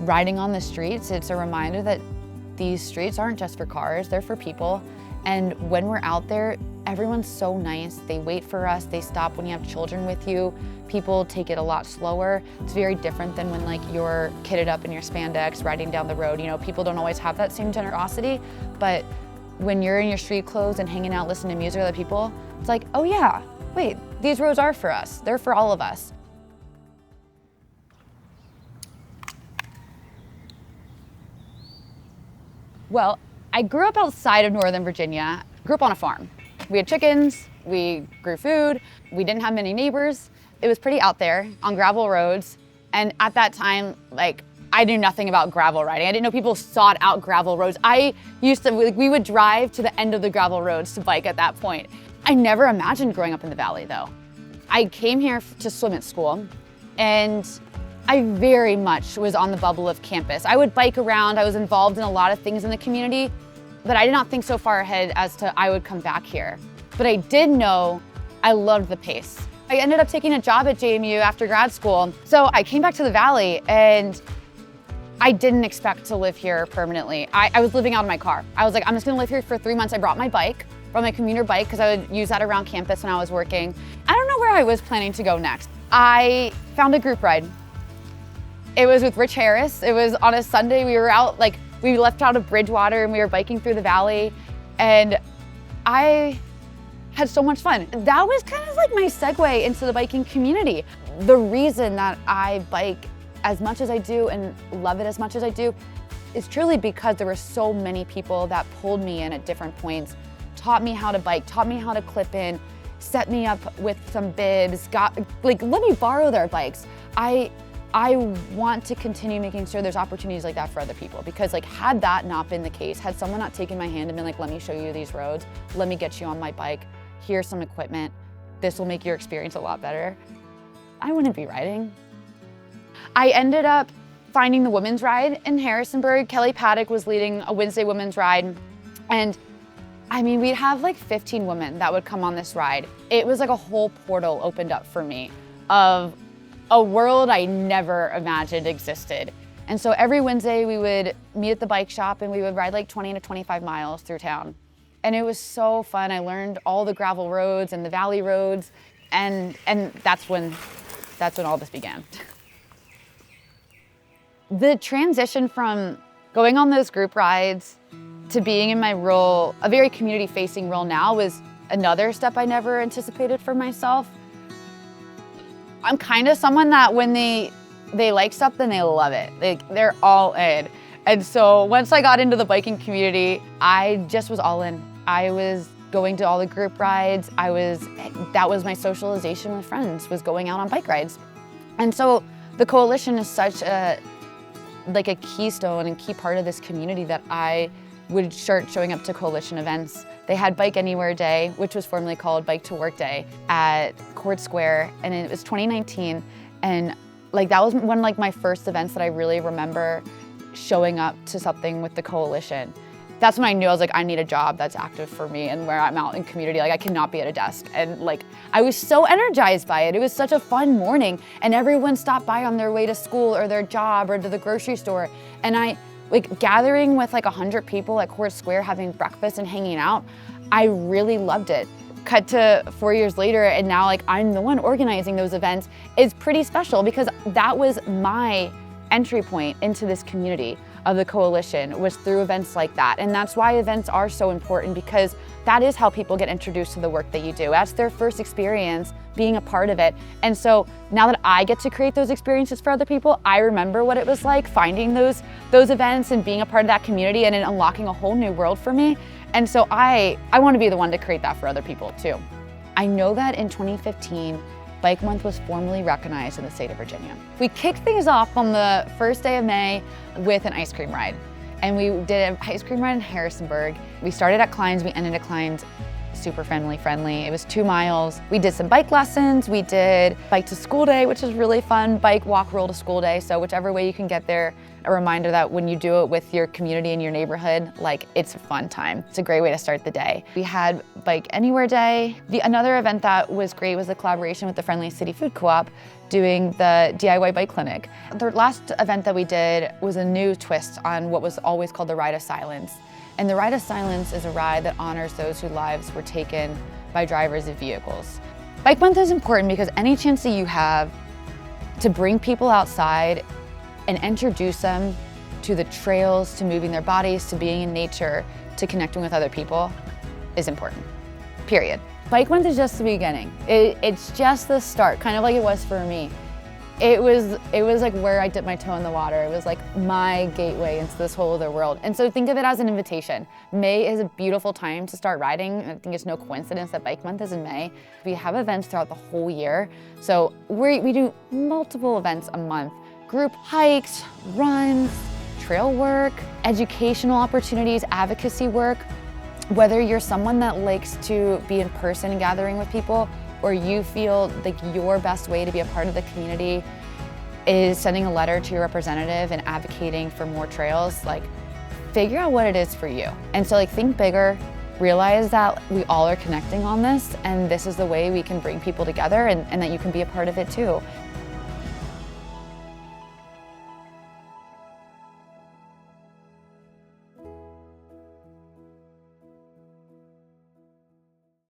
riding on the streets, it's a reminder that these streets aren't just for cars, they're for people. And when we're out there, everyone's so nice. They wait for us, they stop when you have children with you. People take it a lot slower. It's very different than when like you're kitted up in your spandex riding down the road. You know, people don't always have that same generosity, but when you're in your street clothes and hanging out listening to music with other people, it's like, oh yeah, wait, these roads are for us. They're for all of us. Well, I grew up outside of Northern Virginia, grew up on a farm. We had chickens, we grew food, we didn't have many neighbors. It was pretty out there on gravel roads. And at that time, like, I knew nothing about gravel riding. I didn't know people sought out gravel roads. We would drive to the end of the gravel roads to bike at that point. I never imagined growing up in the valley though. I came here to swim at school, and I very much was on the bubble of campus. I would bike around, I was involved in a lot of things in the community, but I did not think so far ahead as to I would come back here. But I did know I loved the pace. I ended up taking a job at JMU after grad school. So I came back to the valley, and I didn't expect to live here permanently. I was living out of my car. I was like, I'm just gonna live here for 3 months. I brought my bike, brought my commuter bike, because I would use that around campus when I was working. I don't know where I was planning to go next. I found a group ride. It was with Rich Harris. It was on a Sunday. We were out, like, we left out of Bridgewater and we were biking through the valley, and I had so much fun. That was kind of like my segue into the biking community. The reason that I bike as much as I do and love it as much as I do is truly because there were so many people that pulled me in at different points, taught me how to bike, taught me how to clip in, set me up with some bibs, let me borrow their bikes. I want to continue making sure there's opportunities like that for other people, because like, had that not been the case, had someone not taken my hand and been like, let me show you these roads, let me get you on my bike, here's some equipment, this will make your experience a lot better, I wouldn't be riding. I ended up finding the women's ride in Harrisonburg. Kelly Paddock was leading a Wednesday women's ride, and I mean, we'd have like 15 women that would come on this ride. It was like a whole portal opened up for me of a world I never imagined existed. And so every Wednesday we would meet at the bike shop and we would ride like 20 to 25 miles through town. And it was so fun. I learned all the gravel roads and the valley roads, and that's when all this began. The transition from going on those group rides to being in my role, a very community-facing role now, was another step I never anticipated for myself. I'm kind of someone that when they like something, they love it. They're all in. And so once I got into the biking community, I just was all in. I was going to all the group rides. That was my socialization with friends, was going out on bike rides. And so the coalition is such a keystone and key part of this community that I would start showing up to coalition events. They had Bike Anywhere Day, which was formerly called Bike to Work Day, at Court Square, and it was 2019. And like, that was one of like my first events that I really remember showing up to something with the coalition. That's when I knew I was like, I need a job that's active for me and where I'm out in community. Like, I cannot be at a desk. And like, I was so energized by it. It was such a fun morning, and everyone stopped by on their way to school or their job or to the grocery store. And gathering with like 100 people at Court Square, having breakfast and hanging out, I really loved it. Cut to 4 years later, and now like I'm the one organizing those events. It's pretty special because that was my entry point into this community of the coalition, was through events like that. And that's why events are so important, because that is how people get introduced to the work that you do. That's their first experience being a part of it. And so now that I get to create those experiences for other people, I remember what it was like finding those events and being a part of that community, and it unlocking a whole new world for me. And so I want to be the one to create that for other people too. I know that in 2015, Bike Month was formally recognized in the state of Virginia. We kicked things off on the first day of May with an ice cream ride. And we did an ice cream ride in Harrisonburg. We started at Klein's, we ended at Klein's. super friendly. It was 2 miles. We did some bike lessons. We did bike to school day, which is really fun. Bike, walk, roll to school day. So whichever way you can get there, a reminder that when you do it with your community and your neighborhood, like, it's a fun time. It's a great way to start the day. We had Bike Anywhere Day. Another event that was great was the collaboration with the Friendly City Food Co-op doing the DIY bike clinic. The last event that we did was a new twist on what was always called the Ride of Silence. And the Ride of Silence is a ride that honors those whose lives were taken by drivers of vehicles. Bike Month is important because any chance that you have to bring people outside and introduce them to the trails, to moving their bodies, to being in nature, to connecting with other people is important, period. Bike Month is just the beginning. It's just the start, kind of like it was for me. It was like where I dipped my toe in the water. It was like my gateway into this whole other world. And so think of it as an invitation. May is a beautiful time to start riding. I think it's no coincidence that Bike Month is in May. We have events throughout the whole year. So we do multiple events a month. Group hikes, runs, trail work, educational opportunities, advocacy work. Whether you're someone that likes to be in person and gathering with people, or you feel like your best way to be a part of the community is sending a letter to your representative and advocating for more trails, like, figure out what it is for you. And so, like, think bigger, realize that we all are connecting on this, and this is the way we can bring people together, and that you can be a part of it too.